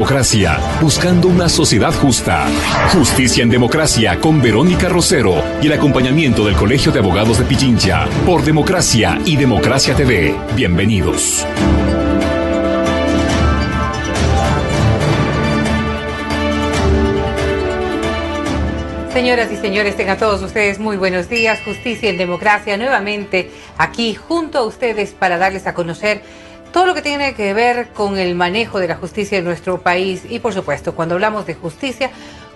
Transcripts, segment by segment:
Democracia, buscando una sociedad justa. Justicia en Democracia con Verónica Rosero y el acompañamiento del Colegio de Abogados de Pichincha por Democracia y Democracia TV. Bienvenidos. Señoras y señores, tengan todos ustedes muy buenos días. Justicia en Democracia nuevamente aquí junto a ustedes para darles a conocer todo lo que tiene que ver con el manejo de la justicia en nuestro país. Y por supuesto, cuando hablamos de justicia,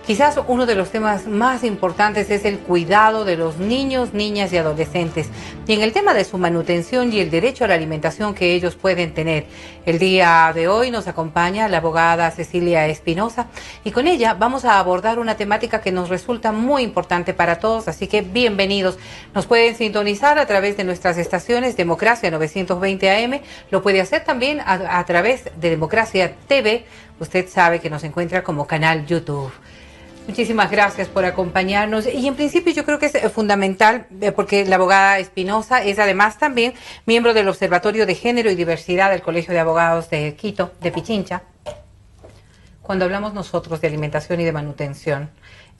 quizás uno de los temas más importantes es el cuidado de los niños, niñas y adolescentes. Y en el tema de su manutención y el derecho a la alimentación que ellos pueden tener. El día de hoy nos acompaña la abogada Cecilia Espinosa y con ella vamos a abordar una temática que nos resulta muy importante para todos, así que bienvenidos. Nos pueden sintonizar a través de nuestras estaciones Democracia 920 AM, lo puede hacer también a través de Democracia TV. Usted sabe que nos encuentra como canal YouTube. Muchísimas gracias por acompañarnos y en principio yo creo que es fundamental porque la abogada Espinosa es además también miembro del Observatorio de Género y Diversidad del Colegio de Abogados de Quito, de Pichincha. Cuando hablamos nosotros de alimentación y de manutención,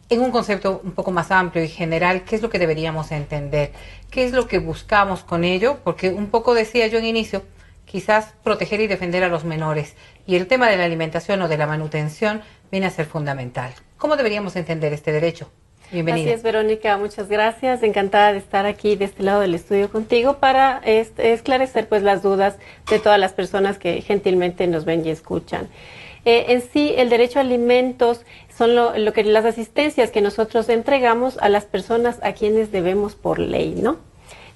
en un concepto un poco más amplio y general, ¿qué es lo que deberíamos entender? ¿Qué es lo que buscamos con ello? Porque un poco decía yo en inicio, quizás proteger y defender a los menores y el tema de la alimentación o de la manutención viene a ser fundamental. ¿Cómo deberíamos entender este derecho? Bienvenida. Así es, Verónica, muchas gracias. Encantada de estar aquí de este lado del estudio contigo para esclarecer pues las dudas de todas las personas que gentilmente nos ven y escuchan. En sí, el derecho a alimentos son lo que las asistencias que nosotros entregamos a las personas a quienes debemos por ley, ¿no?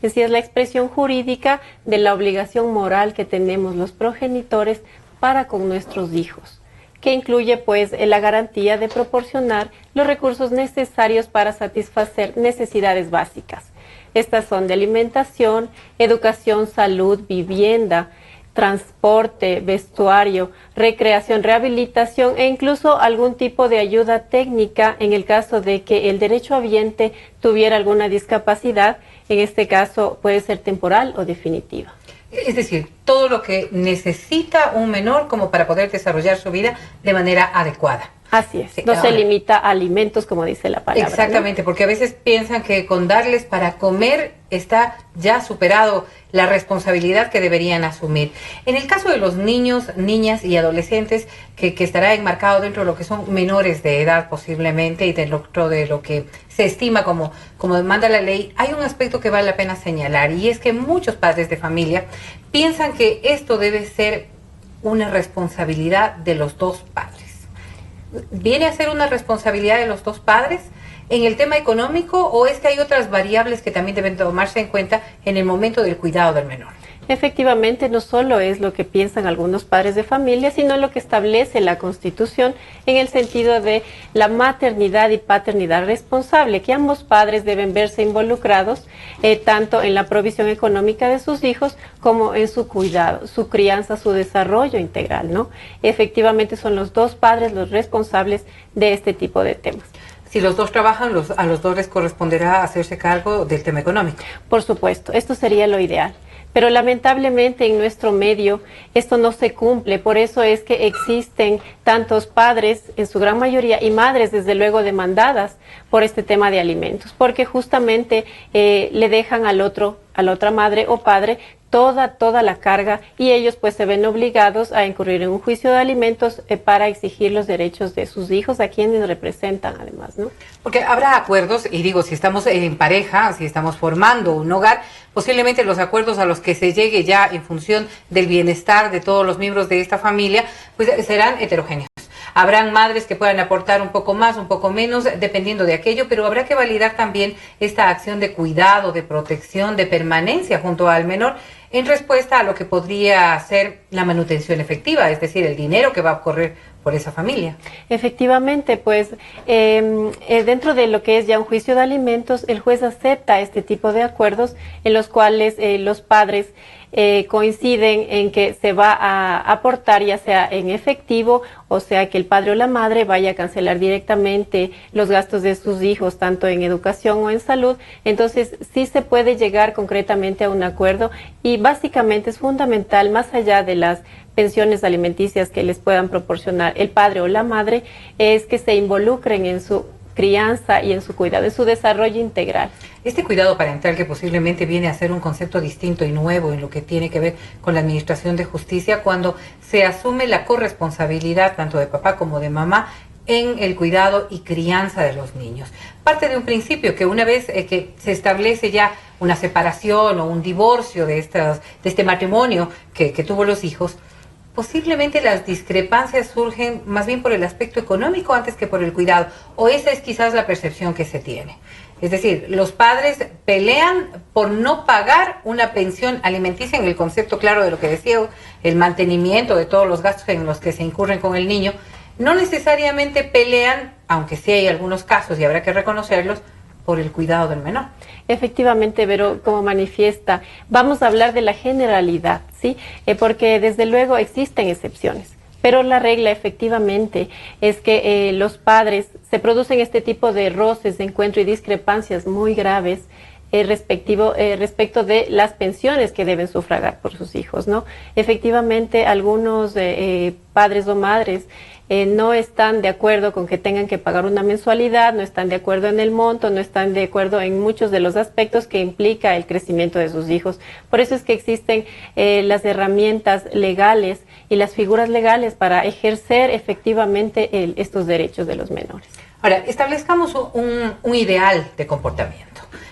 Es decir, es la expresión jurídica de la obligación moral que tenemos los progenitores para con nuestros hijos, que incluye pues la garantía de proporcionar los recursos necesarios para satisfacer necesidades básicas. Estas son de alimentación, educación, salud, vivienda, transporte, vestuario, recreación, rehabilitación e incluso algún tipo de ayuda técnica en el caso de que el derechohabiente tuviera alguna discapacidad. En este caso puede ser temporal o definitiva. Es decir, todo lo que necesita un menor como para poder desarrollar su vida de manera adecuada. Así es, Sí, no se ahora, limita a alimentos como dice la palabra. exactamente, ¿no? porque a veces piensan que con darles para comer está ya superado la responsabilidad que deberían asumir. En el caso de los niños, niñas y adolescentes, que estará enmarcado dentro de lo que son menores de edad posiblemente y dentro de lo que se estima como demanda la ley, hay un aspecto que vale la pena señalar y es que muchos padres de familia piensan que esto debe ser una responsabilidad de los dos padres. ¿Viene a ser una responsabilidad de los dos padres en el tema económico o es que hay otras variables que también deben tomarse en cuenta en el momento del cuidado del menor? Efectivamente, no solo es lo que piensan algunos padres de familia, sino lo que establece la Constitución en el sentido de la maternidad y paternidad responsable, que ambos padres deben verse involucrados tanto en la provisión económica de sus hijos como en su cuidado, su crianza, su desarrollo integral, ¿no? Efectivamente son los dos padres los responsables de este tipo de temas. Si los dos trabajan, a los dos les corresponderá hacerse cargo del tema económico. Por supuesto, esto sería lo ideal. Pero lamentablemente en nuestro medio esto no se cumple, por eso es que existen tantos padres, en su gran mayoría, y madres desde luego demandadas por este tema de alimentos, porque justamente le dejan a la otra madre o padre toda la carga y ellos pues se ven obligados a incurrir en un juicio de alimentos para exigir los derechos de sus hijos a quienes representan además, ¿no? Porque habrá acuerdos, y digo, si estamos en pareja, si estamos formando un hogar, posiblemente los acuerdos a los que se llegue ya en función del bienestar de todos los miembros de esta familia, pues serán heterogéneos. Habrán madres que puedan aportar un poco más, un poco menos, dependiendo de aquello, pero habrá que validar también esta acción de cuidado, de protección, de permanencia junto al menor en respuesta a lo que podría ser la manutención efectiva, es decir, el dinero que va a correr por esa familia. Efectivamente, pues dentro de lo que es ya un juicio de alimentos, el juez acepta este tipo de acuerdos en los cuales los padres coinciden en que se va a aportar ya sea en efectivo, o sea que el padre o la madre vaya a cancelar directamente los gastos de sus hijos, tanto en educación o en salud. Entonces sí se puede llegar concretamente a un acuerdo y básicamente es fundamental, más allá de las pensiones alimenticias que les puedan proporcionar el padre o la madre, es que se involucren en su crianza y en su cuidado, en su desarrollo integral. Este cuidado parental, que posiblemente viene a ser un concepto distinto y nuevo en lo que tiene que ver con la administración de justicia, cuando se asume la corresponsabilidad tanto de papá como de mamá en el cuidado y crianza de los niños. Parte de un principio que una vez que se establece ya una separación o un divorcio de este matrimonio que tuvo los hijos, posiblemente las discrepancias surgen más bien por el aspecto económico antes que por el cuidado, o esa es quizás la percepción que se tiene. Es decir, los padres pelean por no pagar una pensión alimenticia en el concepto claro de lo que decía, el mantenimiento de todos los gastos en los que se incurren con el niño. No necesariamente pelean, aunque sí hay algunos casos y habrá que reconocerlos, por el cuidado del menor. Efectivamente, Vero, como manifiesta, vamos a hablar de la generalidad, ¿sí? Porque desde luego existen excepciones, pero la regla efectivamente es que los padres se producen este tipo de roces, de encuentro y discrepancias muy graves respecto de las pensiones que deben sufragar por sus hijos, ¿no? Efectivamente, algunos padres o madres no están de acuerdo con que tengan que pagar una mensualidad, no están de acuerdo en el monto, no están de acuerdo en muchos de los aspectos que implica el crecimiento de sus hijos. Por eso es que existen las herramientas legales y las figuras legales para ejercer efectivamente estos derechos de los menores. Ahora, establezcamos un ideal de comportamiento.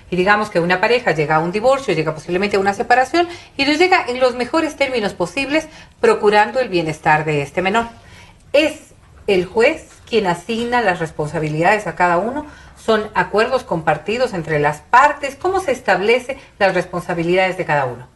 Y digamos que una pareja llega a un divorcio, llega posiblemente a una separación y lo llega en los mejores términos posibles, procurando el bienestar de este menor. ¿Es el juez quien asigna las responsabilidades a cada uno? ¿Son acuerdos compartidos entre las partes? ¿Cómo se establecen las responsabilidades de cada uno?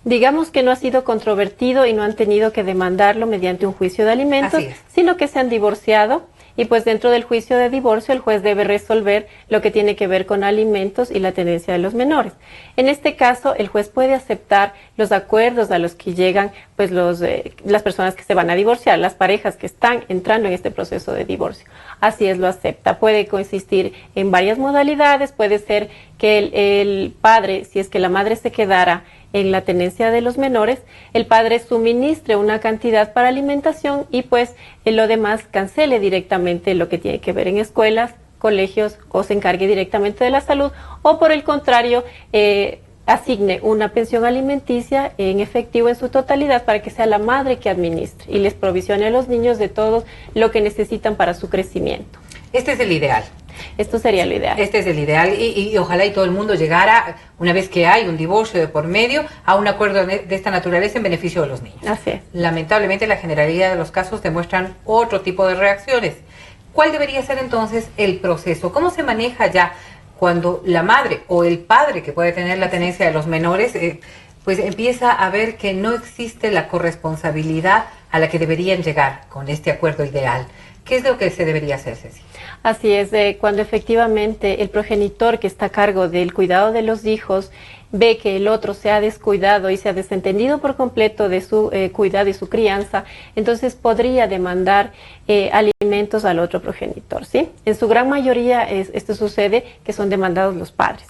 Digamos que no ha sido controvertido y no han tenido que demandarlo mediante un juicio de alimentos, sino que se han divorciado. Y pues dentro del juicio de divorcio el juez debe resolver lo que tiene que ver con alimentos y la tenencia de los menores. En este caso el juez puede aceptar los acuerdos a los que llegan pues las personas que se van a divorciar, las parejas que están entrando en este proceso de divorcio. Así es, lo acepta. Puede consistir en varias modalidades, puede ser que el padre, si es que la madre se quedara en la tenencia de los menores, el padre suministre una cantidad para alimentación y pues en lo demás cancele directamente lo que tiene que ver en escuelas, colegios o se encargue directamente de la salud o por el contrario asigne una pensión alimenticia en efectivo en su totalidad para que sea la madre que administre y les provisione a los niños de todo lo que necesitan para su crecimiento. Este es el ideal. Esto sería lo ideal. Este es el ideal y ojalá y todo el mundo llegara, una vez que hay un divorcio de por medio, a un acuerdo de esta naturaleza en beneficio de los niños. Así es. Lamentablemente la generalidad de los casos demuestran otro tipo de reacciones. ¿Cuál debería ser entonces el proceso? ¿Cómo se maneja ya cuando la madre o el padre que puede tener la tenencia de los menores pues empieza a ver que no existe la corresponsabilidad a la que deberían llegar con este acuerdo ideal? ¿Qué es lo que se debería hacer, Ceci? Así es, cuando efectivamente el progenitor que está a cargo del cuidado de los hijos ve que el otro se ha descuidado y se ha desentendido por completo de su cuidado y su crianza, entonces podría demandar alimentos al otro progenitor, ¿sí? En su gran mayoría esto sucede que son demandados los padres.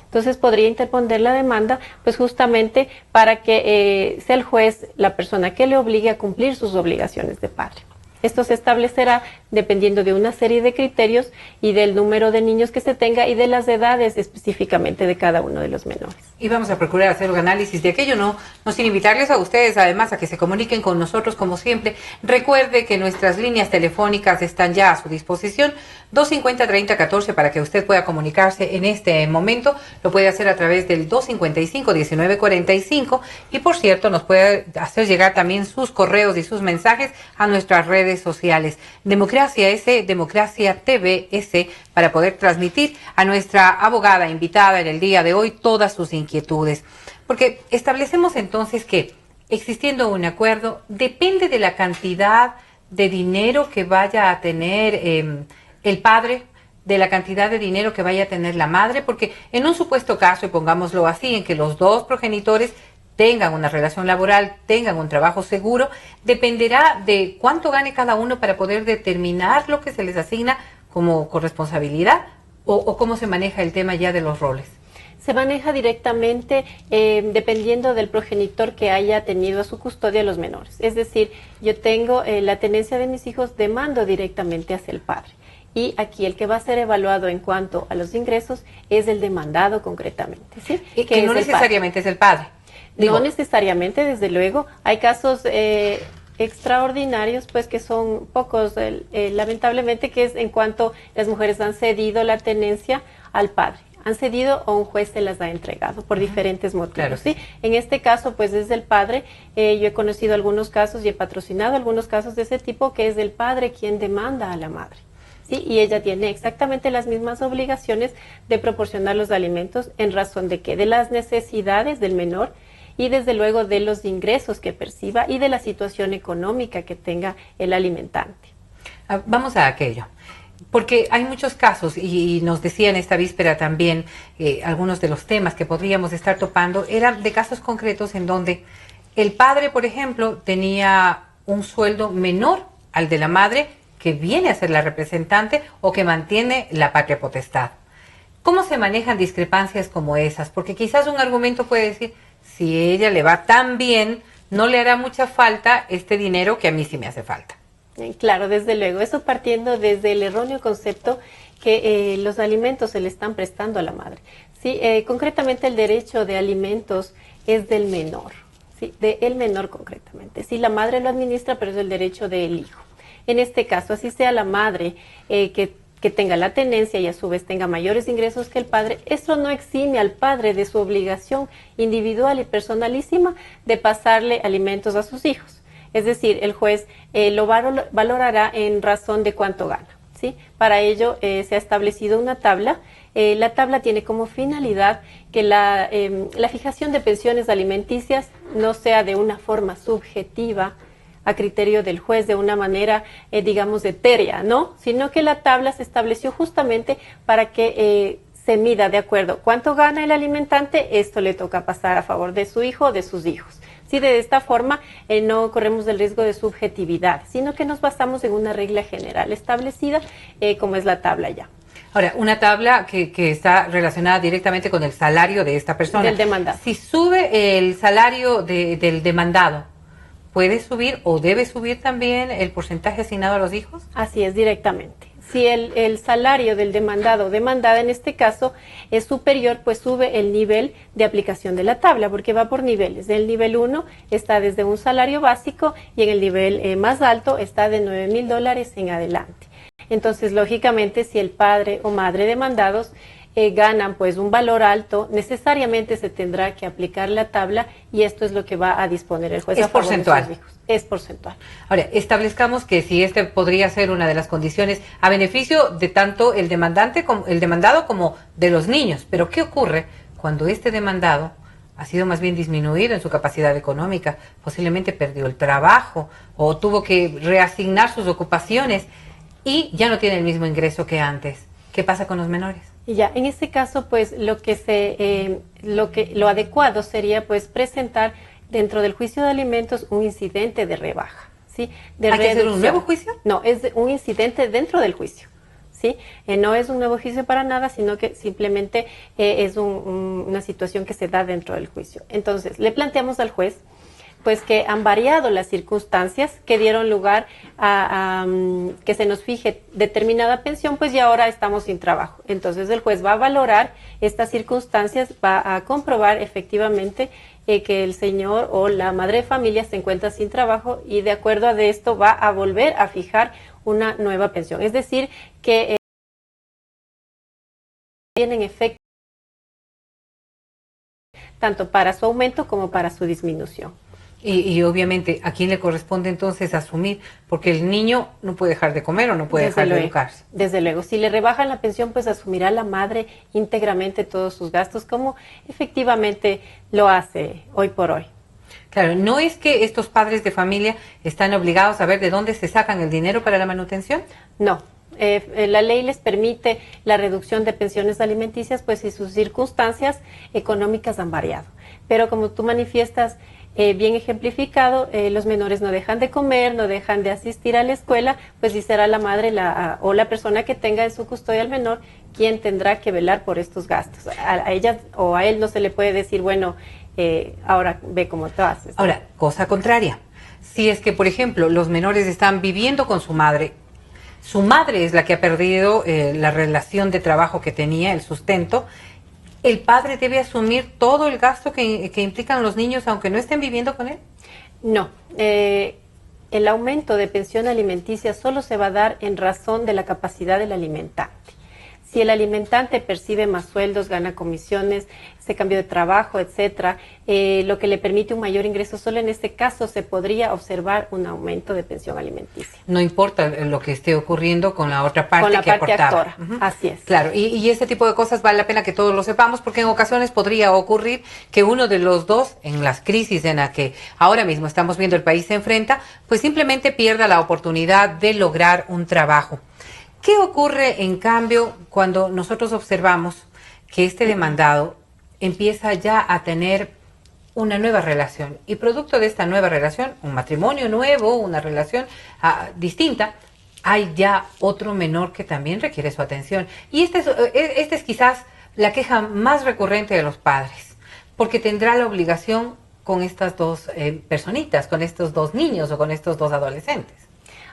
Entonces podría interponer la demanda pues justamente para que sea el juez la persona que le obligue a cumplir sus obligaciones de padre. Esto se establecerá dependiendo de una serie de criterios y del número de niños que se tenga y de las edades específicamente de cada uno de los menores. Y vamos a procurar hacer un análisis de aquello, no sin invitarles a ustedes además a que se comuniquen con nosotros como siempre. Recuerde que nuestras líneas telefónicas están ya a su disposición, 250-3014 para que usted pueda comunicarse en este momento. Lo puede hacer a través del 255-1945 y por cierto nos puede hacer llegar también sus correos y sus mensajes a nuestras redes sociales. Democracia S, Democracia TV S, para poder transmitir a nuestra abogada invitada en el día de hoy todas sus inquietudes. Porque establecemos entonces que existiendo un acuerdo, depende de la cantidad de dinero que vaya a tener el padre, de la cantidad de dinero que vaya a tener la madre, porque en un supuesto caso, y pongámoslo así, en que los dos progenitores tengan una relación laboral, tengan un trabajo seguro, dependerá de cuánto gane cada uno para poder determinar lo que se les asigna como corresponsabilidad o cómo se maneja el tema ya de los roles. Se maneja directamente dependiendo del progenitor que haya tenido a su custodia los menores. Es decir, yo tengo la tenencia de mis hijos, demando directamente hacia el padre. Y aquí el que va a ser evaluado en cuanto a los ingresos es el demandado concretamente, ¿sí? Y que no necesariamente es el padre. No necesariamente, desde luego. Hay casos extraordinarios, pues que son pocos, lamentablemente, que es en cuanto las mujeres han cedido la tenencia al padre. Han cedido o un juez se las ha entregado por diferentes motivos. Claro. ¿Sí? En este caso, pues es el padre. Yo he conocido algunos casos y he patrocinado algunos casos de ese tipo, que es el padre quien demanda a la madre. ¿Sí? Y ella tiene exactamente las mismas obligaciones de proporcionar los alimentos en razón de que de las necesidades del menor y desde luego de los ingresos que perciba y de la situación económica que tenga el alimentante. Vamos a aquello. Porque hay muchos casos, y nos decían esta víspera también, algunos de los temas que podríamos estar topando, eran de casos concretos en donde el padre, por ejemplo, tenía un sueldo menor al de la madre, que viene a ser la representante o que mantiene la patria potestad. ¿Cómo se manejan discrepancias como esas? Porque quizás un argumento puede decir, si a ella le va tan bien, no le hará mucha falta este dinero que a mí sí me hace falta. Claro, desde luego, eso partiendo desde el erróneo concepto que los alimentos se le están prestando a la madre. Sí, concretamente el derecho de alimentos es del menor, ¿sí? Del menor concretamente. Sí, la madre lo administra, pero es el derecho del hijo. En este caso, así sea la madre que tenga la tenencia y a su vez tenga mayores ingresos que el padre, esto no exime al padre de su obligación individual y personalísima de pasarle alimentos a sus hijos. Es decir, el juez lo valorará en razón de cuánto gana, ¿sí? Para ello se ha establecido una tabla. La tabla tiene como finalidad que la fijación de pensiones alimenticias no sea de una forma subjetiva a criterio del juez, de una manera, digamos, etérea, ¿no? Sino que la tabla se estableció justamente para que se mida de acuerdo cuánto gana el alimentante, esto le toca pasar a favor de su hijo o de sus hijos. Sí, de esta forma no corremos el riesgo de subjetividad, sino que nos basamos en una regla general establecida, como es la tabla ya. Ahora, una tabla que está relacionada directamente con el salario de esta persona. Del demandado. Si sube el salario del demandado, ¿puede subir o debe subir también el porcentaje asignado a los hijos? Así es, directamente. Si el salario del demandado o demandada en este caso es superior, pues sube el nivel de aplicación de la tabla, porque va por niveles. El nivel 1 está desde un salario básico y en el nivel más alto está de $9,000 en adelante. Entonces, lógicamente, si el padre o madre demandados ganan pues un valor alto, necesariamente se tendrá que aplicar la tabla y esto es lo que va a disponer el juez. Es porcentual. Es porcentual. Ahora, establezcamos que si este podría ser una de las condiciones a beneficio de tanto el demandante como el demandado como de los niños. Pero ¿qué ocurre cuando este demandado ha sido más bien disminuido en su capacidad económica? Posiblemente perdió el trabajo o tuvo que reasignar sus ocupaciones y ya no tiene el mismo ingreso que antes. ¿Qué pasa con los menores? Y ya, en este caso, pues lo adecuado sería pues presentar dentro del juicio de alimentos un incidente de rebaja, ¿sí? ¿Hay que hacer un nuevo juicio? No, es un incidente dentro del juicio, ¿sí? No es un nuevo juicio para nada, sino que simplemente es una situación que se da dentro del juicio. Entonces, le planteamos al juez pues que han variado las circunstancias que dieron lugar a que se nos fije determinada pensión, pues ya ahora estamos sin trabajo. Entonces el juez va a valorar estas circunstancias, va a comprobar efectivamente que el señor o la madre de familia se encuentra sin trabajo y de acuerdo a esto va a volver a fijar una nueva pensión. Es decir, que tienen efecto tanto para su aumento como para su disminución. Y obviamente, ¿a quién le corresponde entonces asumir? Porque el niño no puede dejar de comer o no puede dejar de educarse. Desde luego, si le rebajan la pensión, pues asumirá la madre íntegramente todos sus gastos, como efectivamente lo hace hoy por hoy. Claro, no es que estos padres de familia están obligados a ver de dónde se sacan el dinero para la manutención. No. La ley les permite la reducción de pensiones alimenticias, pues si sus circunstancias económicas han variado. Pero como tú manifiestas, bien ejemplificado, los menores no dejan de comer, no dejan de asistir a la escuela, pues y será la madre o la persona que tenga en su custodia al menor quien tendrá que velar por estos gastos. A ella o a él no se le puede decir, bueno, ahora ve cómo te haces. Ahora, cosa contraria, si es que, por ejemplo, los menores están viviendo con su madre es la que ha perdido la relación de trabajo que tenía, el sustento, ¿el padre debe asumir todo el gasto que implican los niños aunque no estén viviendo con él? No, el aumento de pensión alimenticia solo se va a dar en razón de la capacidad del alimentante. Si el alimentante percibe más sueldos, gana comisiones, se cambió de trabajo, etcétera, lo que le permite un mayor ingreso, solo en este caso se podría observar un aumento de pensión alimenticia. No importa lo que esté ocurriendo con la otra parte que aportaba. Actora. Así es. Claro, y este tipo de cosas vale la pena que todos lo sepamos, porque en ocasiones podría ocurrir que uno de los dos, en las crisis en la que ahora mismo estamos viendo el país se enfrenta, pues simplemente pierda la oportunidad de lograr un trabajo. ¿Qué ocurre, en cambio, cuando nosotros observamos que este demandado empieza ya a tener una nueva relación? Y producto de esta nueva relación, un matrimonio nuevo, una relación distinta, hay ya otro menor que también requiere su atención. Y esta es quizás la queja más recurrente de los padres, porque tendrá la obligación con estas dos personitas, con estos dos niños o con estos dos adolescentes.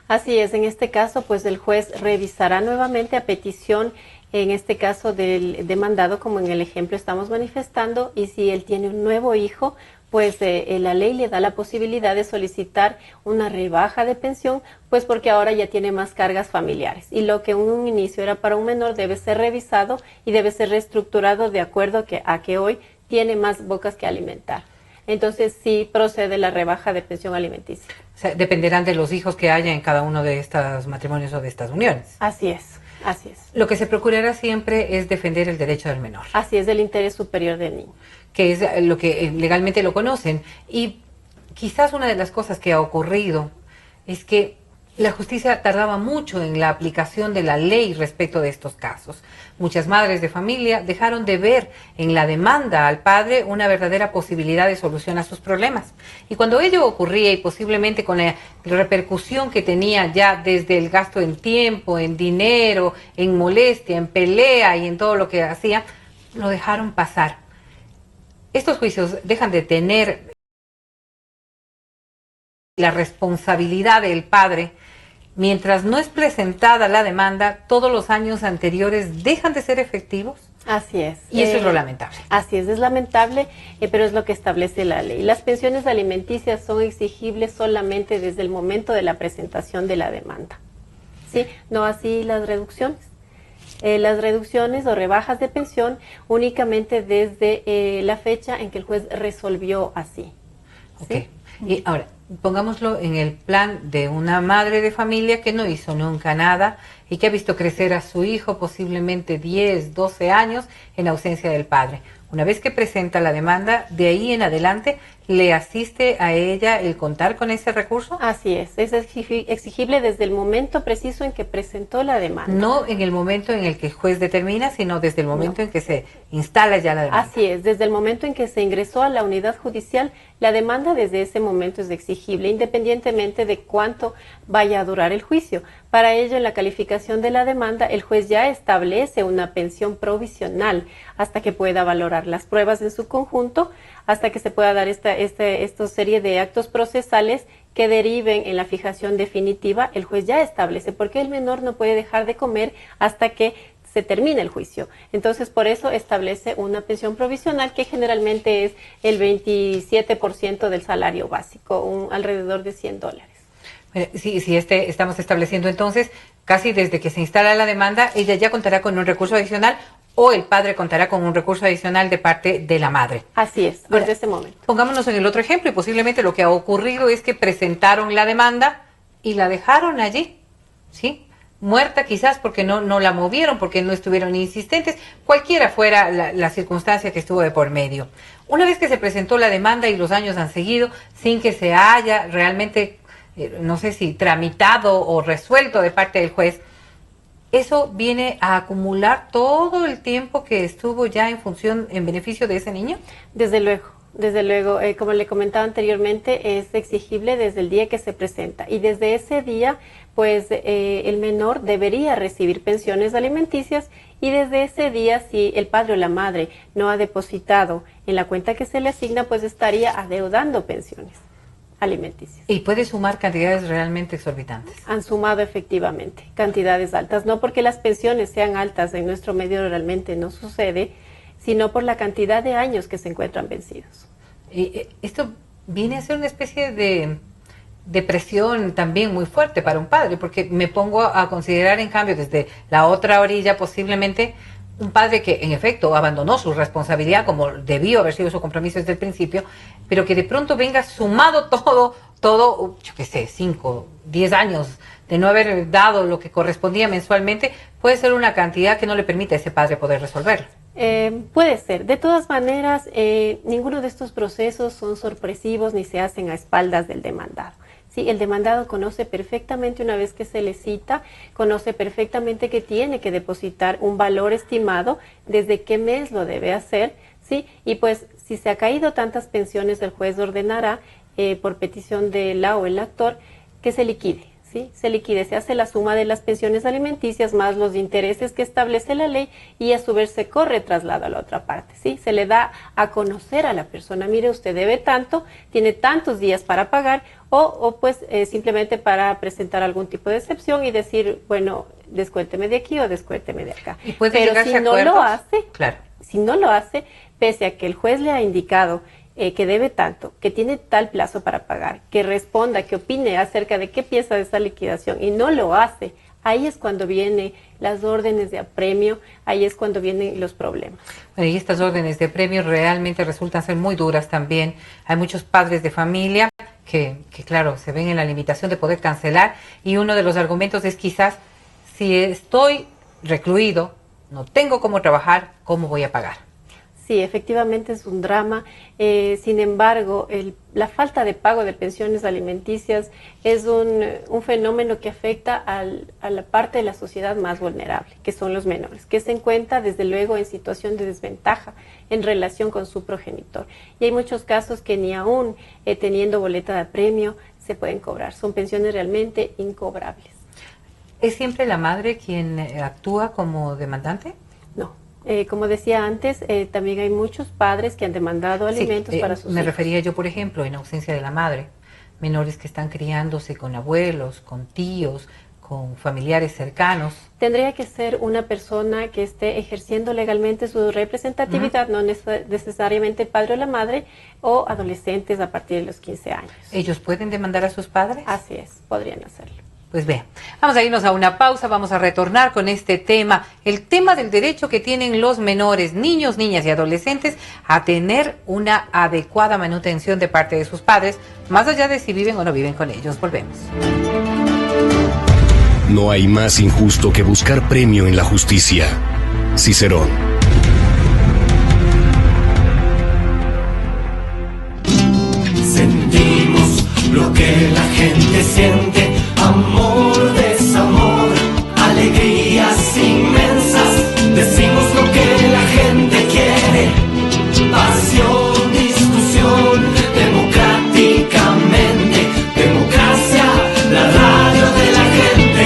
Así es, en este caso, pues el juez revisará nuevamente a petición, en este caso del demandado, como en el ejemplo estamos manifestando, y si él tiene un nuevo hijo, pues la ley le da la posibilidad de solicitar una rebaja de pensión, pues porque ahora ya tiene más cargas familiares. Y lo que en un inicio era para un menor debe ser revisado y debe ser reestructurado de acuerdo a que hoy tiene más bocas que alimentar. Entonces sí procede la rebaja de pensión alimenticia. O sea, dependerán de los hijos que haya en cada uno de estos matrimonios o de estas uniones. Así es, así es. Lo que se procurará siempre es defender el derecho del menor. Así es, el interés superior del niño. Que es lo que legalmente lo conocen. Y quizás una de las cosas que ha ocurrido es que la justicia tardaba mucho en la aplicación de la ley respecto de estos casos. Muchas madres de familia dejaron de ver en la demanda al padre una verdadera posibilidad de solución a sus problemas. Y cuando ello ocurría, y posiblemente con la repercusión que tenía ya desde el gasto en tiempo, en dinero, en molestia, en pelea y en todo lo que hacía, lo dejaron pasar. Estos juicios dejan de tener la responsabilidad del padre. Mientras no es presentada la demanda, todos los años anteriores dejan de ser efectivos. Así es. Y eso es lo lamentable. Así es lamentable, pero es lo que establece la ley. Las pensiones alimenticias son exigibles solamente desde el momento de la presentación de la demanda. ¿Sí? No así las reducciones. Las reducciones o rebajas de pensión únicamente desde la fecha en que el juez resolvió así. ¿Sí? Ok. Y ahora, pongámoslo en el plan de una madre de familia que no hizo nunca nada y que ha visto crecer a su hijo posiblemente 10, 12 años en ausencia del padre. Una vez que presenta la demanda, de ahí en adelante, ¿le asiste a ella el contar con ese recurso? Así es exigible desde el momento preciso en que presentó la demanda. No en el momento en el que el juez determina, sino desde el momento en que se instala ya la demanda. Así es, desde el momento en que se ingresó a la unidad judicial, la demanda desde ese momento es exigible, independientemente de cuánto vaya a durar el juicio. Para ello, en la calificación de la demanda, el juez ya establece una pensión provisional hasta que pueda valorar las pruebas en su conjunto, hasta que se pueda dar esta serie de actos procesales que deriven en la fijación definitiva. El juez ya establece, porque el menor no puede dejar de comer hasta que se termine el juicio. Entonces, por eso establece una pensión provisional que generalmente es el 27% del salario básico, alrededor de $100. Sí, estamos estableciendo entonces, casi desde que se instala la demanda, ella ya contará con un recurso adicional o el padre contará con un recurso adicional de parte de la madre. Así es, desde ese momento. Pongámonos en el otro ejemplo y posiblemente lo que ha ocurrido es que presentaron la demanda y la dejaron allí, ¿sí? Muerta quizás porque no la movieron, porque no estuvieron insistentes, cualquiera fuera la circunstancia que estuvo de por medio. Una vez que se presentó la demanda y los años han seguido sin que se haya realmente, no sé si tramitado o resuelto de parte del juez, ¿eso viene a acumular todo el tiempo que estuvo ya en función, en beneficio de ese niño? Desde luego. desde luego, como le comentaba anteriormente, es exigible desde el día que se presenta y desde ese día, pues el menor debería recibir pensiones alimenticias y desde ese día, si el padre o la madre no ha depositado en la cuenta que se le asigna, pues estaría adeudando pensiones alimenticias. Y puede sumar cantidades realmente exorbitantes. Han sumado efectivamente cantidades altas, no porque las pensiones sean altas en nuestro medio realmente no sucede, sino por la cantidad de años que se encuentran vencidos. Esto viene a ser una especie de presión también muy fuerte para un padre, porque me pongo a considerar, en cambio, desde la otra orilla, posiblemente un padre que en efecto abandonó su responsabilidad como debió haber sido su compromiso desde el principio, pero que de pronto venga sumado todo, yo qué sé, 5, 10 años de no haber dado lo que correspondía mensualmente, puede ser una cantidad que no le permite a ese padre poder resolverlo. Puede ser. De todas maneras, ninguno de estos procesos son sorpresivos ni se hacen a espaldas del demandado. Sí, el demandado conoce perfectamente, una vez que se le cita, conoce perfectamente que tiene que depositar un valor estimado, desde qué mes lo debe hacer, ¿sí? Y pues si se ha caído tantas pensiones, el juez ordenará, por petición de la o el actor, que se liquide. ¿Sí? Se liquide, se hace la suma de las pensiones alimenticias más los intereses que establece la ley y a su vez se corre traslado a la otra parte, ¿sí? Se le da a conocer a la persona, mire, usted debe tanto, tiene tantos días para pagar o pues simplemente para presentar algún tipo de excepción y decir, bueno, descuénteme de aquí o descuénteme de acá. ¿Y puede Pero llegarse si a no acuerdos? lo hace, Claro. Si no lo hace, pese a que el juez le ha indicado que debe tanto, que tiene tal plazo para pagar, que responda, que opine acerca de qué piensa de esa liquidación y no lo hace, ahí es cuando vienen las órdenes de apremio, ahí es cuando vienen los problemas. Bueno, y estas órdenes de apremio realmente resultan ser muy duras también. Hay muchos padres de familia que claro, se ven en la limitación de poder cancelar y uno de los argumentos es quizás, si estoy recluido, no tengo cómo trabajar, ¿cómo voy a pagar? Sí, efectivamente es un drama. Sin embargo, la falta de pago de pensiones alimenticias es un fenómeno que afecta a la parte de la sociedad más vulnerable, que son los menores, que se encuentra desde luego en situación de desventaja en relación con su progenitor. Y hay muchos casos que ni aún teniendo boleta de apremio se pueden cobrar. Son pensiones realmente incobrables. ¿Es siempre la madre quien actúa como demandante? No. Como decía antes, también hay muchos padres que han demandado alimentos para sus me hijos. refería yo, por ejemplo, en ausencia de la madre, menores que están criándose con abuelos, con tíos, con familiares cercanos. Tendría que ser una persona que esté ejerciendo legalmente su representatividad, no necesariamente el padre o la madre, o adolescentes a partir de los 15 años. ¿Ellos pueden demandar a sus padres? Así es, podrían hacerlo. Pues vean, vamos a irnos a una pausa, vamos a retornar con este tema, el tema del derecho que tienen los menores, niños, niñas y adolescentes a tener una adecuada manutención de parte de sus padres, más allá de si viven o no viven con ellos. Volvemos. No hay más injusto que buscar premio en la justicia. Cicerón. Sentimos lo que la gente siente, amor, desamor, alegrías inmensas. Decimos lo que la gente quiere, pasión, discusión, democráticamente, democracia, la radio de la gente.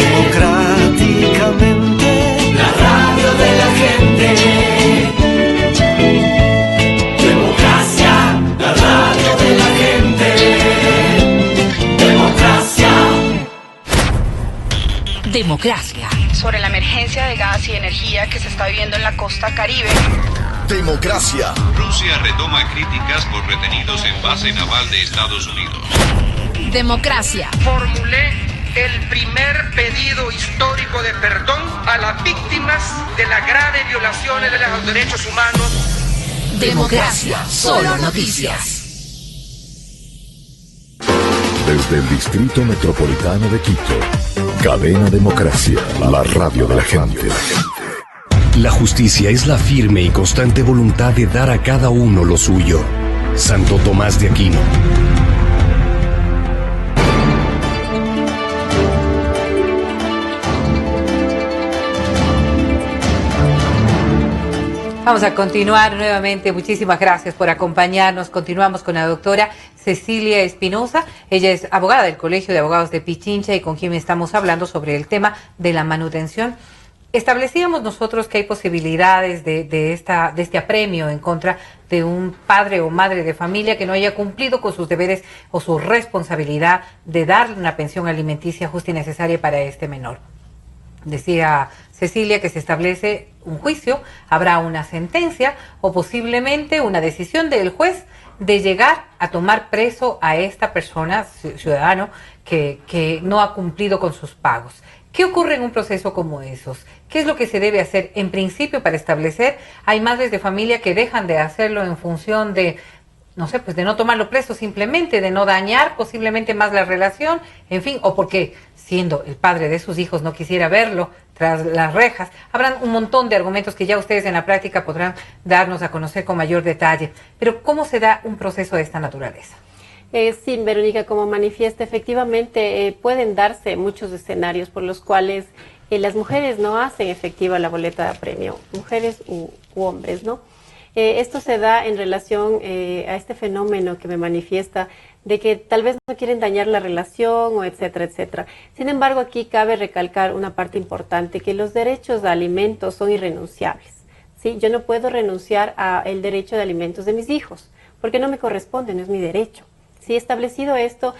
Democráticamente, la radio de la gente. Democracia, la radio de la gente. Democracia. Sobre la emergencia de gas y energía que se está viviendo en la costa Caribe. Democracia. Rusia retoma críticas por retenidos en base naval de Estados Unidos. Democracia. Formulé el primer pedido histórico de perdón a las víctimas de las graves violaciones de los derechos humanos. Democracia. Solo noticias. Desde el Distrito Metropolitano de Quito, Cadena Democracia, la radio de la gente. La justicia es la firme y constante voluntad de dar a cada uno lo suyo. Santo Tomás de Aquino. Vamos a continuar nuevamente. Muchísimas gracias por acompañarnos. Continuamos con la doctora Cecilia Espinosa. Ella es abogada del Colegio de Abogados de Pichincha y con quien estamos hablando sobre el tema de la manutención. Establecíamos nosotros que hay posibilidades de este apremio en contra de un padre o madre de familia que no haya cumplido con sus deberes o su responsabilidad de darle una pensión alimenticia justa y necesaria para este menor. Decía Cecilia que se establece un juicio, habrá una sentencia o posiblemente una decisión del juez de llegar a tomar preso a esta persona, ciudadano, que no ha cumplido con sus pagos. ¿Qué ocurre en un proceso como esos? ¿Qué es lo que se debe hacer en principio para establecer? Hay madres de familia que dejan de hacerlo en función de, no sé, pues de no tomarlo preso simplemente, de no dañar posiblemente más la relación, en fin, o porque siendo el padre de sus hijos no quisiera verlo tras las rejas. Habrán un montón de argumentos que ya ustedes en la práctica podrán darnos a conocer con mayor detalle. Pero ¿cómo se da un proceso de esta naturaleza? Sí, Verónica, como manifiesta, efectivamente pueden darse muchos escenarios por los cuales las mujeres no hacen efectiva la boleta de apremio, mujeres u hombres, ¿no? Esto se da en relación a este fenómeno que me manifiesta de que tal vez no quieren dañar la relación o etcétera, etcétera. Sin embargo, aquí cabe recalcar una parte importante, que los derechos de alimentos son irrenunciables, ¿sí? Yo no puedo renunciar al derecho de alimentos de mis hijos, porque no me corresponde, no es mi derecho. Sí, establecido esto,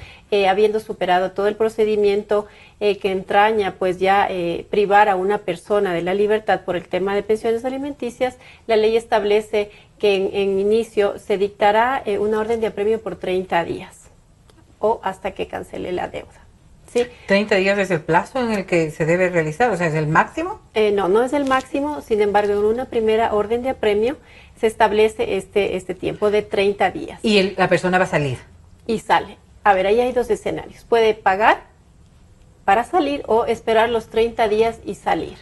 habiendo superado todo el procedimiento que entraña pues ya privar a una persona de la libertad por el tema de pensiones alimenticias, la ley establece que en inicio se dictará una orden de apremio por 30 días o hasta que cancele la deuda. ¿Sí? ¿30 días es el plazo en el que se debe realizar? O sea, ¿es el máximo? No, no es el máximo. Sin embargo, en una primera orden de apremio se establece este tiempo de 30 días. ¿Y la persona va a salir? Y sale. A ver, ahí hay dos escenarios. Puede pagar para salir o esperar los 30 días y salir.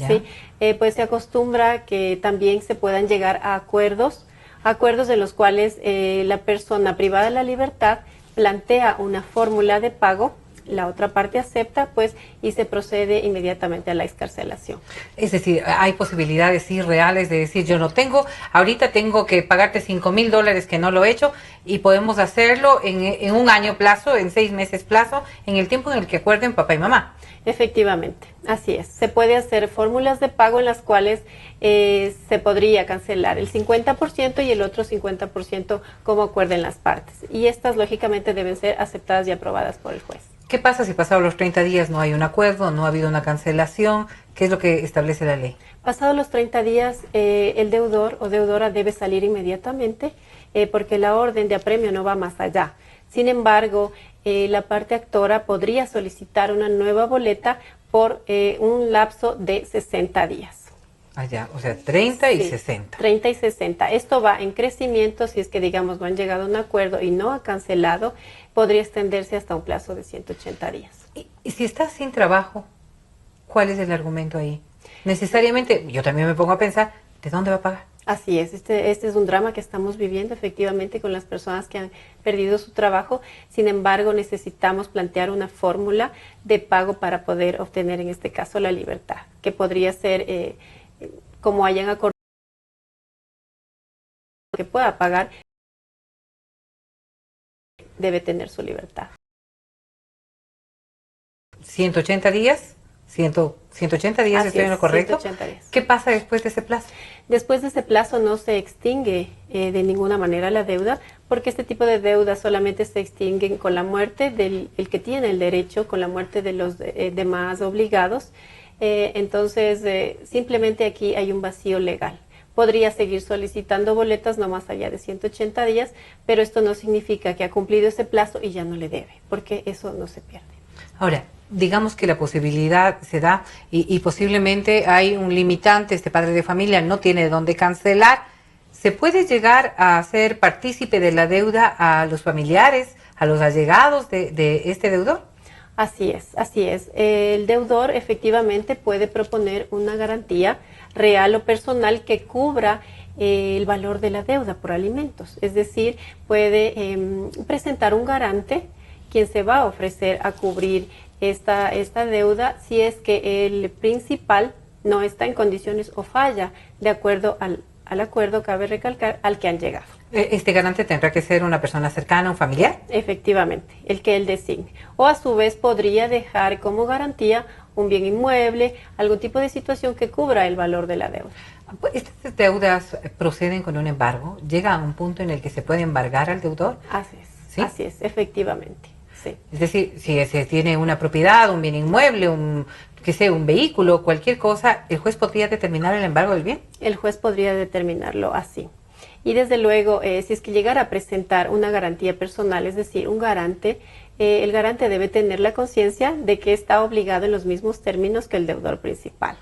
¿Sí? Pues se acostumbra que también se puedan llegar a acuerdos de los cuales la persona privada de la libertad plantea una fórmula de pago, la otra parte acepta, pues, y se procede inmediatamente a la excarcelación. Es decir, hay posibilidades sí reales de decir, yo no tengo, ahorita tengo que pagarte $5,000 que no lo he hecho, y podemos hacerlo en un año plazo, en 6 meses plazo, en el tiempo en el que acuerden papá y mamá. Efectivamente, así es. Se puede hacer fórmulas de pago en las cuales se podría cancelar el 50% y el otro 50% como acuerden las partes. Y estas, lógicamente, deben ser aceptadas y aprobadas por el juez. ¿Qué pasa si pasados los 30 días no hay un acuerdo, no ha habido una cancelación? ¿Qué es lo que establece la ley? Pasados los 30 días, el deudor o deudora debe salir inmediatamente porque la orden de apremio no va más allá. Sin embargo, la parte actora podría solicitar una nueva boleta por un lapso de 60 días. Allá, o sea, 30 y 60. 30 y 60. Esto va en crecimiento, si es que, digamos, no han llegado a un acuerdo y no ha cancelado, podría extenderse hasta un plazo de 180 días. ¿Y si estás sin trabajo, cuál es el argumento ahí? Necesariamente, yo también me pongo a pensar, ¿de dónde va a pagar? Así es, este es un drama que estamos viviendo efectivamente con las personas que han perdido su trabajo. Sin embargo, necesitamos plantear una fórmula de pago para poder obtener, en este caso, la libertad, que podría ser como hayan acordado que pueda pagar, debe tener su libertad. 180 días, 180 días, ¿estoy en lo correcto? 180 días. ¿Qué pasa después de ese plazo? Después de ese plazo no se extingue de ninguna manera la deuda, porque este tipo de deudas solamente se extinguen con la muerte del el que tiene el derecho, con la muerte de los demás obligados. Entonces, simplemente aquí hay un vacío legal. Podría seguir solicitando boletas no más allá de 180 días, pero esto no significa que ha cumplido ese plazo y ya no le debe, porque eso no se pierde. Ahora, digamos que la posibilidad se da y posiblemente hay un limitante, este padre de familia no tiene dónde cancelar. ¿Se puede llegar a ser partícipe de la deuda a los familiares, a los allegados de este deudor? Así es, así es. El deudor efectivamente puede proponer una garantía real o personal que cubra el valor de la deuda por alimentos. Es decir, puede presentar un garante quien se va a ofrecer a cubrir esta deuda si es que el principal no está en condiciones o falla de acuerdo al acuerdo, cabe recalcar, al que han llegado. ¿Este garante tendrá que ser una persona cercana, un familiar? Efectivamente, el que él designe. O a su vez podría dejar como garantía un bien inmueble, algún tipo de situación que cubra el valor de la deuda. ¿Estas deudas proceden con un embargo? ¿Llega a un punto en el que se puede embargar al deudor? Así es, ¿Sí? así es, efectivamente. Sí. Es decir, si se tiene una propiedad, un bien inmueble, un vehículo, cualquier cosa, ¿el juez podría determinar el embargo del bien? El juez podría determinarlo así. Y desde luego, si es que llegara a presentar una garantía personal, es decir, un garante, el garante debe tener la conciencia de que está obligado en los mismos términos que el deudor principal.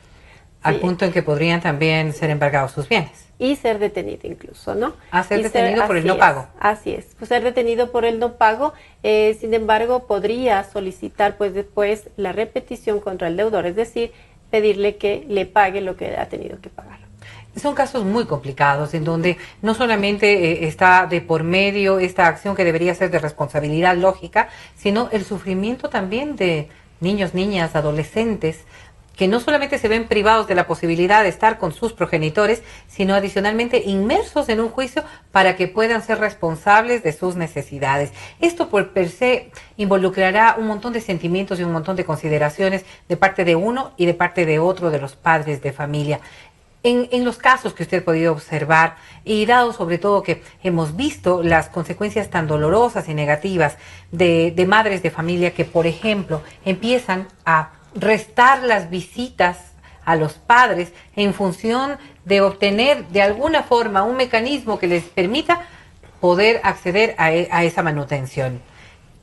Al punto en que podrían también ser embargados sus bienes. Y ser detenido incluso, ¿no? Ser detenido por el no pago. Así es, pues ser detenido por el no pago, sin embargo, podría solicitar pues después la repetición contra el deudor, es decir, pedirle que le pague lo que ha tenido que pagar. Son casos muy complicados en donde no solamente está de por medio esta acción que debería ser de responsabilidad lógica, sino el sufrimiento también de niños, niñas, adolescentes, que no solamente se ven privados de la posibilidad de estar con sus progenitores, sino adicionalmente inmersos en un juicio para que puedan ser responsables de sus necesidades. Esto por per se involucrará un montón de sentimientos y un montón de consideraciones de parte de uno y de parte de otro de los padres de familia. En los casos que usted ha podido observar, y dado sobre todo que hemos visto las consecuencias tan dolorosas y negativas de madres de familia que, por ejemplo, empiezan a restar las visitas a los padres en función de obtener de alguna forma un mecanismo que les permita poder acceder a esa manutención.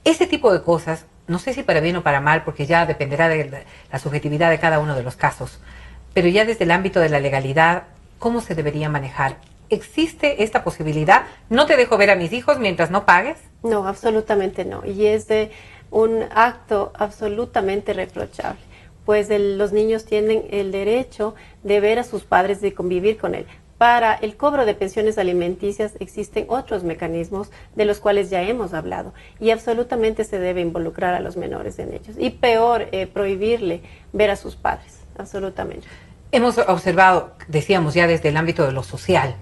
Ese tipo de cosas, no sé si para bien o para mal, porque ya dependerá de la subjetividad de cada uno de los casos, pero ya desde el ámbito de la legalidad, ¿cómo se debería manejar? ¿Existe esta posibilidad? ¿No te dejo ver a mis hijos mientras no pagues? No, absolutamente no. Y es de un acto absolutamente reprochable, pues los niños tienen el derecho de ver a sus padres, de convivir con él. Para el cobro de pensiones alimenticias existen otros mecanismos de los cuales ya hemos hablado y absolutamente se debe involucrar a los menores en ellos. Y peor, prohibirle ver a sus padres, absolutamente. Hemos observado, decíamos ya desde el ámbito de lo social,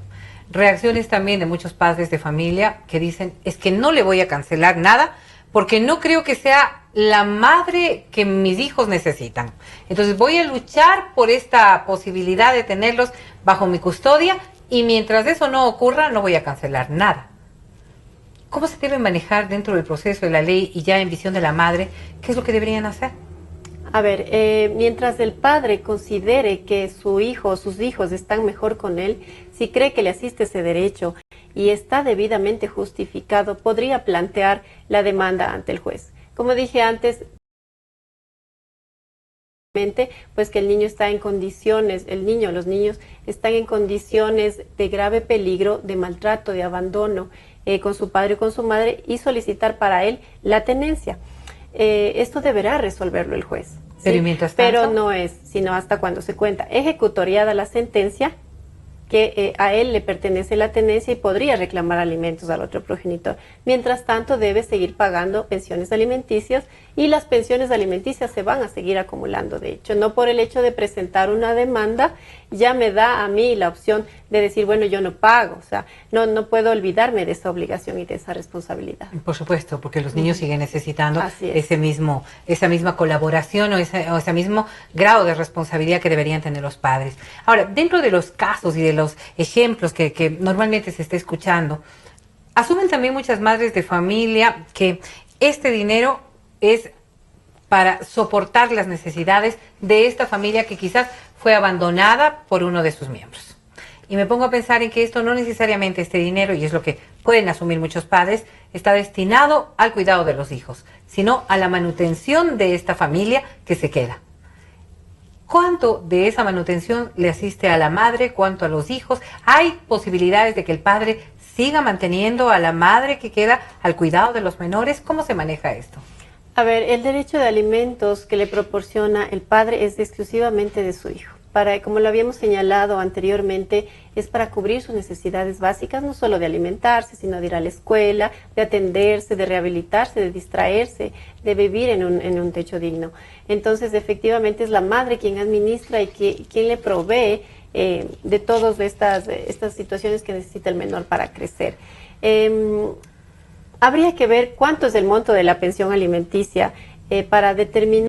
reacciones también de muchos padres de familia que dicen, es que no le voy a cancelar nada porque no creo que sea la madre que mis hijos necesitan. Entonces voy a luchar por esta posibilidad de tenerlos bajo mi custodia y mientras eso no ocurra no voy a cancelar nada. ¿Cómo se debe manejar dentro del proceso de la ley y ya en visión de la madre? ¿Qué es lo que deberían hacer? A ver, mientras el padre considere que su hijo o sus hijos están mejor con él, si cree que le asiste ese derecho y está debidamente justificado, podría plantear la demanda ante el juez. Como dije antes, pues que el niño está en condiciones, los niños están en condiciones de grave peligro, de maltrato, de abandono con su padre o con su madre y solicitar para él la tenencia. Esto deberá resolverlo el juez. Pero, ¿sí? mientras tanto, pero no es, sino hasta cuando se cuenta ejecutoriada la sentencia, que a él le pertenece la tenencia y podría reclamar alimentos al otro progenitor. Mientras tanto, debe seguir pagando pensiones alimenticias y las pensiones alimenticias se van a seguir acumulando. De hecho, no por el hecho de presentar una demanda, ya me da a mí la opción de decir, bueno, yo no pago. O sea, no puedo olvidarme de esa obligación y de esa responsabilidad. Por supuesto, porque los niños siguen necesitando esa misma colaboración o ese mismo grado de responsabilidad que deberían tener los padres. Ahora, dentro de los casos y de los ejemplos que normalmente se está escuchando, asumen también muchas madres de familia que este dinero es para soportar las necesidades de esta familia que quizás fue abandonada por uno de sus miembros. Y me pongo a pensar en que esto no necesariamente, este dinero, y es lo que pueden asumir muchos padres, está destinado al cuidado de los hijos, sino a la manutención de esta familia que se queda. ¿Cuánto de esa manutención le asiste a la madre? ¿Cuánto a los hijos? ¿Hay posibilidades de que el padre siga manteniendo a la madre que queda al cuidado de los menores? ¿Cómo se maneja esto? A ver, el derecho de alimentos que le proporciona el padre es exclusivamente de su hijo. como lo habíamos señalado anteriormente, es para cubrir sus necesidades básicas, no solo de alimentarse, sino de ir a la escuela, de atenderse, de rehabilitarse, de distraerse, de vivir en un techo digno. Entonces, efectivamente, es la madre quien administra y quien le provee de todas estas situaciones que necesita el menor para crecer. Habría que ver cuánto es el monto de la pensión alimenticia para determinar.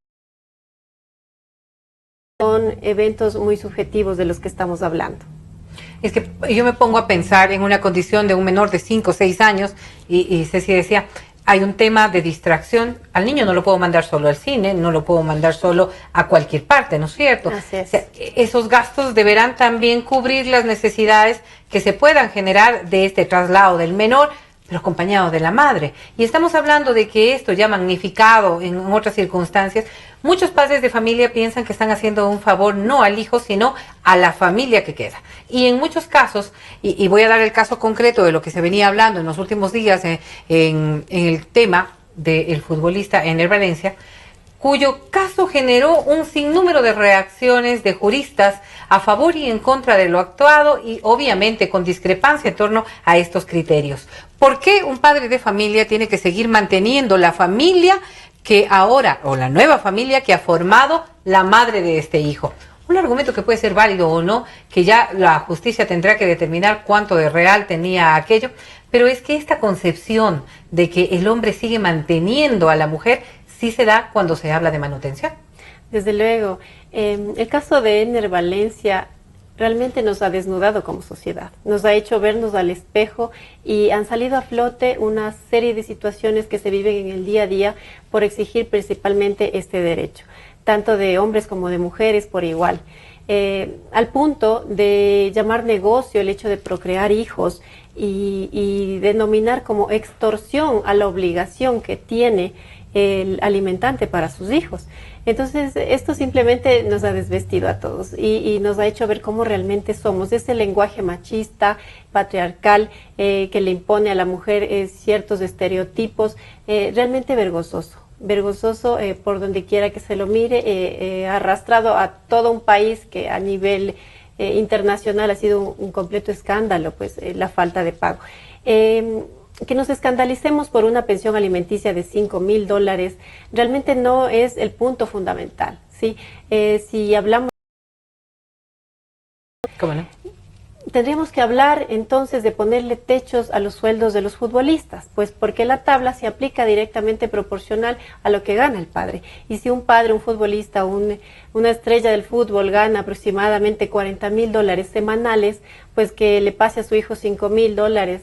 Son eventos muy subjetivos de los que estamos hablando. Es que yo me pongo a pensar en una condición de un menor de 5 o 6 años y Ceci decía, hay un tema de distracción. Al niño no lo puedo mandar solo al cine, no lo puedo mandar solo a cualquier parte, ¿no es cierto? Así es. O sea, esos gastos deberán también cubrir las necesidades que se puedan generar de este traslado del menor, pero acompañado de la madre. Y estamos hablando de que esto ya magnificado en otras circunstancias, muchos padres de familia piensan que están haciendo un favor no al hijo, sino a la familia que queda. Y en muchos casos, y voy a dar el caso concreto de lo que se venía hablando en los últimos días en el tema del futbolista Ener Valencia, cuyo caso generó un sinnúmero de reacciones de juristas a favor y en contra de lo actuado y obviamente con discrepancia en torno a estos criterios. ¿Por qué un padre de familia tiene que seguir manteniendo la familia que ahora, o la nueva familia que ha formado la madre de este hijo? Un argumento que puede ser válido o no, que ya la justicia tendrá que determinar cuánto de real tenía aquello, pero es que esta concepción de que el hombre sigue manteniendo a la mujer sí se da cuando se habla de manutención. Desde luego, el caso de Ener Valencia realmente nos ha desnudado como sociedad, nos ha hecho vernos al espejo y han salido a flote una serie de situaciones que se viven en el día a día por exigir principalmente este derecho, tanto de hombres como de mujeres por igual, al punto de llamar negocio el hecho de procrear hijos y denominar como extorsión a la obligación que tiene el alimentante para sus hijos. Entonces, esto simplemente nos ha desvestido a todos y nos ha hecho ver cómo realmente somos. Ese lenguaje machista, patriarcal, que le impone a la mujer ciertos estereotipos, realmente vergonzoso. Vergonzoso por donde quiera que se lo mire, ha arrastrado a todo un país que a nivel internacional ha sido un completo escándalo, pues la falta de pago. Que nos escandalicemos por una pensión alimenticia de $5,000 realmente no es el punto fundamental, ¿sí? Si hablamos... ¿Cómo no? Tendríamos que hablar entonces de ponerle techos a los sueldos de los futbolistas, pues porque la tabla se aplica directamente proporcional a lo que gana el padre. Y si un padre, un futbolista, una estrella del fútbol gana aproximadamente $40,000 semanales, pues que le pase a su hijo $5,000,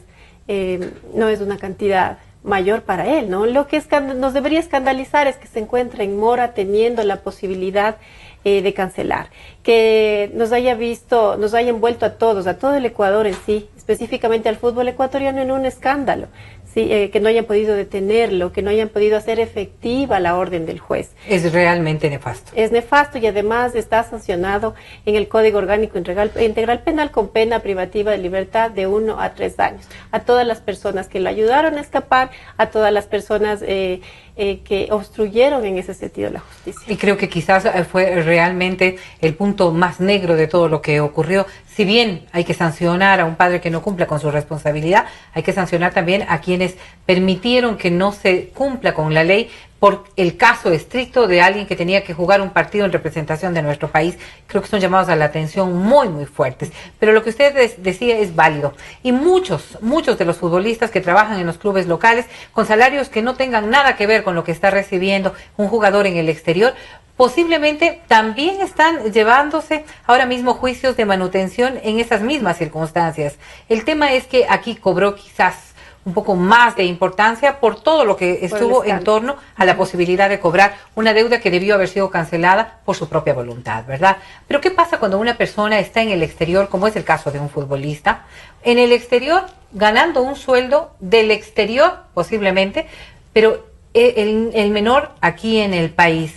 no es una cantidad mayor para él, ¿no? Lo que nos debería escandalizar es que se encuentre en mora teniendo la posibilidad de cancelar, que nos haya envuelto a todos, a todo el Ecuador en sí, específicamente al fútbol ecuatoriano en un escándalo, ¿sí? Que no hayan podido detenerlo, que no hayan podido hacer efectiva la orden del juez. Es realmente nefasto. Es nefasto y además está sancionado en el Código Orgánico Integral Penal con pena privativa de libertad de 1 a 3 años. A todas las personas que lo ayudaron a escapar, a todas las personas que obstruyeron en ese sentido la justicia. Y creo que quizás fue realmente el punto más negro de todo lo que ocurrió. Si bien hay que sancionar a un padre que no cumpla con su responsabilidad, hay que sancionar también a quienes permitieron que no se cumpla con la ley por el caso estricto de alguien que tenía que jugar un partido en representación de nuestro país. Creo que son llamados a la atención muy, muy fuertes. Pero lo que usted decía es válido. Y muchos de los futbolistas que trabajan en los clubes locales, con salarios que no tengan nada que ver con lo que está recibiendo un jugador en el exterior, posiblemente también están llevándose ahora mismo juicios de manutención en esas mismas circunstancias. El tema es que aquí cobró quizás un poco más de importancia por todo lo que estuvo en torno a la posibilidad de cobrar una deuda que debió haber sido cancelada por su propia voluntad, ¿verdad? Pero ¿qué pasa cuando una persona está en el exterior, como es el caso de un futbolista, en el exterior ganando un sueldo del exterior posiblemente, pero el menor aquí en el país?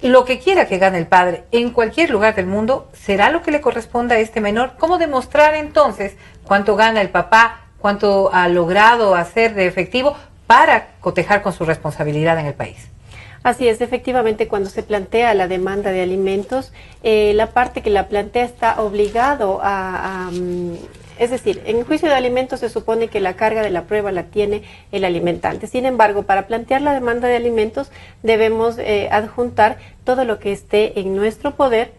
Lo que quiera que gane el padre en cualquier lugar del mundo será lo que le corresponda a este menor. ¿Cómo demostrar entonces cuánto gana el papá, cuánto ha logrado hacer de efectivo para cotejar con su responsabilidad en el país? Así es, efectivamente, cuando se plantea la demanda de alimentos, la parte que la plantea está obligado es decir, en juicio de alimentos se supone que la carga de la prueba la tiene el alimentante. Sin embargo, para plantear la demanda de alimentos debemos adjuntar todo lo que esté en nuestro poder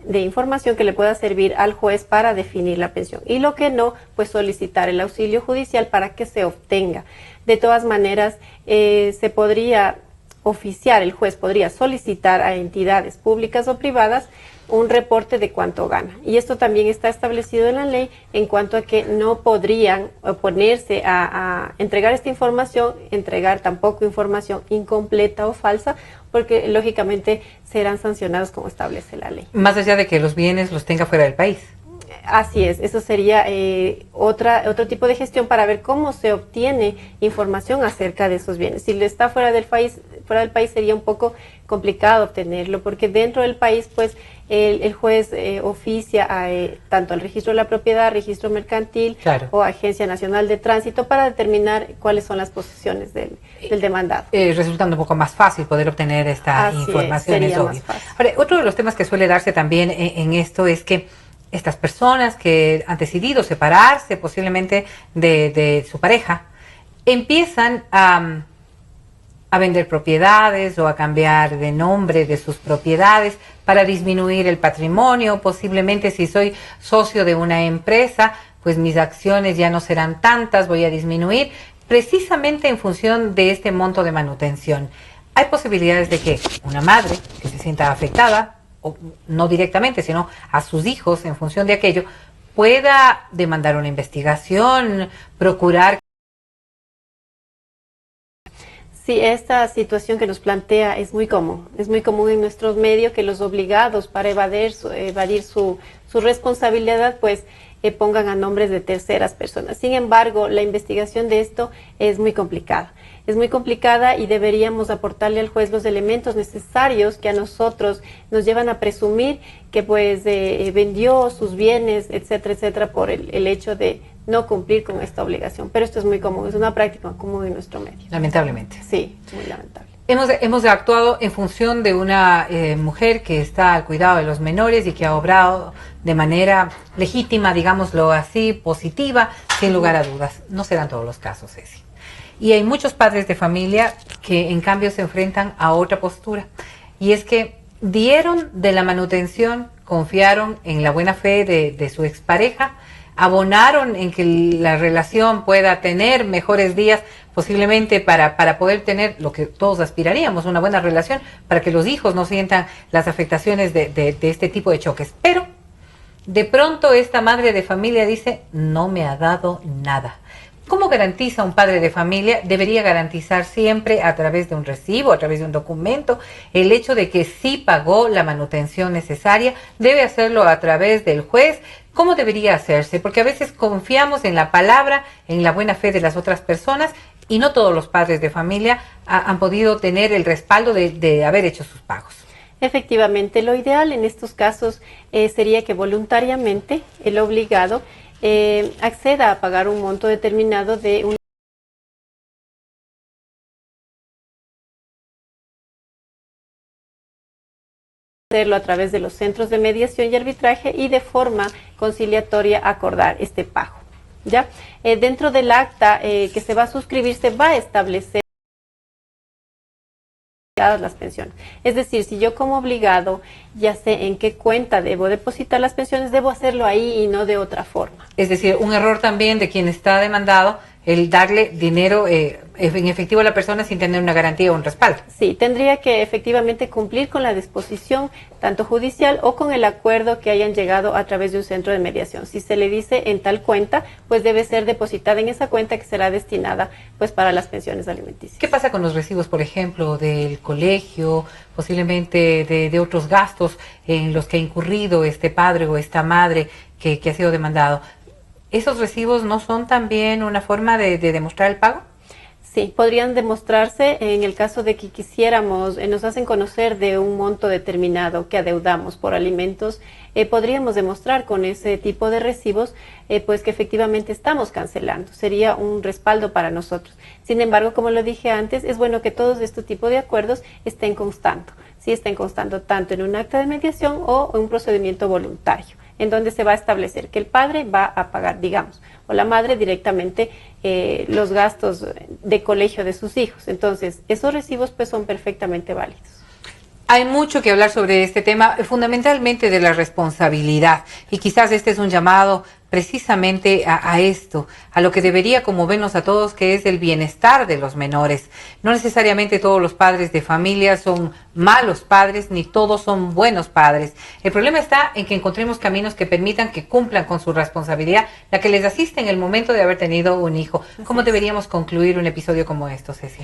de información que le pueda servir al juez para definir la pensión. Y lo que no, pues solicitar el auxilio judicial para que se obtenga. De todas maneras, se podría oficiar, el juez podría solicitar a entidades públicas o privadas un reporte de cuánto gana. Y esto también está establecido en la ley en cuanto a que no podrían oponerse a entregar esta información, entregar tampoco información incompleta o falsa, porque lógicamente serán sancionados como establece la ley. Más allá de que los bienes los tenga fuera del país. Así es, eso sería otro tipo de gestión para ver cómo se obtiene información acerca de esos bienes. Si está fuera del país sería un poco complicado obtenerlo, porque dentro del país, pues, el juez oficia tanto al registro de la propiedad, registro mercantil, claro, o Agencia Nacional de Tránsito para determinar cuáles son las posesiones del demandado. Resultando un poco más fácil poder obtener esta información, es obvio. Ahora, otro de los temas que suele darse también en esto es que estas personas que han decidido separarse posiblemente de su pareja, empiezan a vender propiedades o a cambiar de nombre de sus propiedades para disminuir el patrimonio. Posiblemente si soy socio de una empresa, pues mis acciones ya no serán tantas, voy a disminuir precisamente en función de este monto de manutención. Hay posibilidades de que una madre que se sienta afectada, o no directamente, sino a sus hijos en función de aquello, pueda demandar una investigación, procurar. Sí, esta situación que nos plantea es muy común en nuestros medios, que los obligados para evadir su responsabilidad, pues pongan a nombres de terceras personas. Sin embargo, la investigación de esto es muy complicada. Es muy complicada y deberíamos aportarle al juez los elementos necesarios que a nosotros nos llevan a presumir que pues vendió sus bienes, etcétera, etcétera, por el hecho de no cumplir con esta obligación. Pero esto es muy común, es una práctica común en nuestro medio. Lamentablemente. Sí, muy lamentable. Hemos actuado en función de una mujer que está al cuidado de los menores y que ha obrado de manera legítima, digámoslo así, positiva, sin lugar a dudas. No serán todos los casos, Ceci. Y hay muchos padres de familia que en cambio se enfrentan a otra postura. Y es que dieron de la manutención, confiaron en la buena fe de su expareja, abonaron en que la relación pueda tener mejores días, posiblemente para poder tener lo que todos aspiraríamos, una buena relación, para que los hijos no sientan las afectaciones de este tipo de choques. Pero de pronto esta madre de familia dice, no me ha dado nada. ¿Cómo garantiza un padre de familia? Debería garantizar siempre a través de un recibo, a través de un documento, el hecho de que sí pagó la manutención necesaria. Debe hacerlo a través del juez. ¿Cómo debería hacerse? Porque a veces confiamos en la palabra, en la buena fe de las otras personas, y no todos los padres de familia han podido tener el respaldo de haber hecho sus pagos. Efectivamente, lo ideal en estos casos sería que voluntariamente el obligado acceda a pagar un monto determinado de un hacerlo a través de los centros de mediación y arbitraje y de forma conciliatoria acordar este pago. ¿Ya? Dentro del acta que se va a suscribir se va a establecer las pensiones. Es decir, si yo como obligado ya sé en qué cuenta debo depositar las pensiones, debo hacerlo ahí y no de otra forma. Es decir, un error también de quien está demandado, el darle dinero en efectivo a la persona sin tener una garantía o un respaldo. Sí, tendría que efectivamente cumplir con la disposición tanto judicial o con el acuerdo que hayan llegado a través de un centro de mediación. Si se le dice en tal cuenta, pues debe ser depositada en esa cuenta que será destinada pues para las pensiones alimenticias. ¿Qué pasa con los recibos, por ejemplo, del colegio, posiblemente de otros gastos en los que ha incurrido este padre o esta madre que ha sido demandado? ¿Esos recibos no son también una forma de demostrar el pago? Sí, podrían demostrarse en el caso de que quisiéramos, nos hacen conocer de un monto determinado que adeudamos por alimentos, podríamos demostrar con ese tipo de recibos pues que efectivamente estamos cancelando. Sería un respaldo para nosotros. Sin embargo, como lo dije antes, es bueno que todos este tipo de acuerdos estén constando. Sí, estén constando tanto en un acta de mediación o en un procedimiento voluntario, en donde se va a establecer que el padre va a pagar, digamos, o la madre directamente los gastos de colegio de sus hijos. Entonces, esos recibos pues son perfectamente válidos. Hay mucho que hablar sobre este tema, fundamentalmente de la responsabilidad, y quizás este es un llamado precisamente a esto, a lo que debería conmovernos a todos, que es el bienestar de los menores. No necesariamente todos los padres de familia son malos padres, ni todos son buenos padres. El problema está en que encontremos caminos que permitan que cumplan con su responsabilidad, la que les asiste en el momento de haber tenido un hijo. ¿Cómo deberíamos concluir un episodio como esto, Ceci?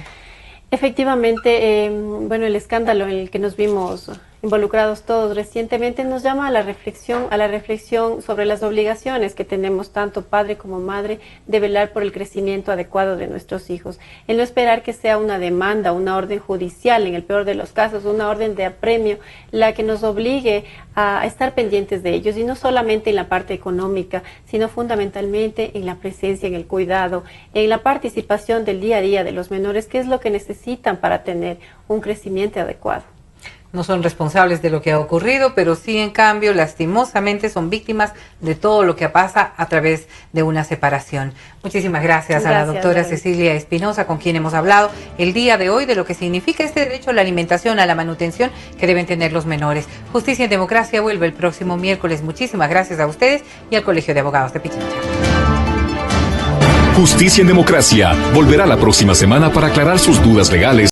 Efectivamente, bueno, el escándalo en el que nos vimos involucrados todos recientemente nos llama a la reflexión sobre las obligaciones que tenemos tanto padre como madre de velar por el crecimiento adecuado de nuestros hijos, en no esperar que sea una demanda, una orden judicial, en el peor de los casos, una orden de apremio, la que nos obligue a estar pendientes de ellos, y no solamente en la parte económica, sino fundamentalmente en la presencia, en el cuidado, en la participación del día a día de los menores, que es lo que necesitan para tener un crecimiento adecuado. No son responsables de lo que ha ocurrido, pero sí, en cambio, lastimosamente son víctimas de todo lo que pasa a través de una separación. Muchísimas gracias a la doctora Cecilia Espinosa, con quien hemos hablado el día de hoy de lo que significa este derecho a la alimentación, a la manutención que deben tener los menores. Justicia en Democracia vuelve el próximo miércoles. Muchísimas gracias a ustedes y al Colegio de Abogados de Pichincha. Justicia en Democracia volverá la próxima semana para aclarar sus dudas legales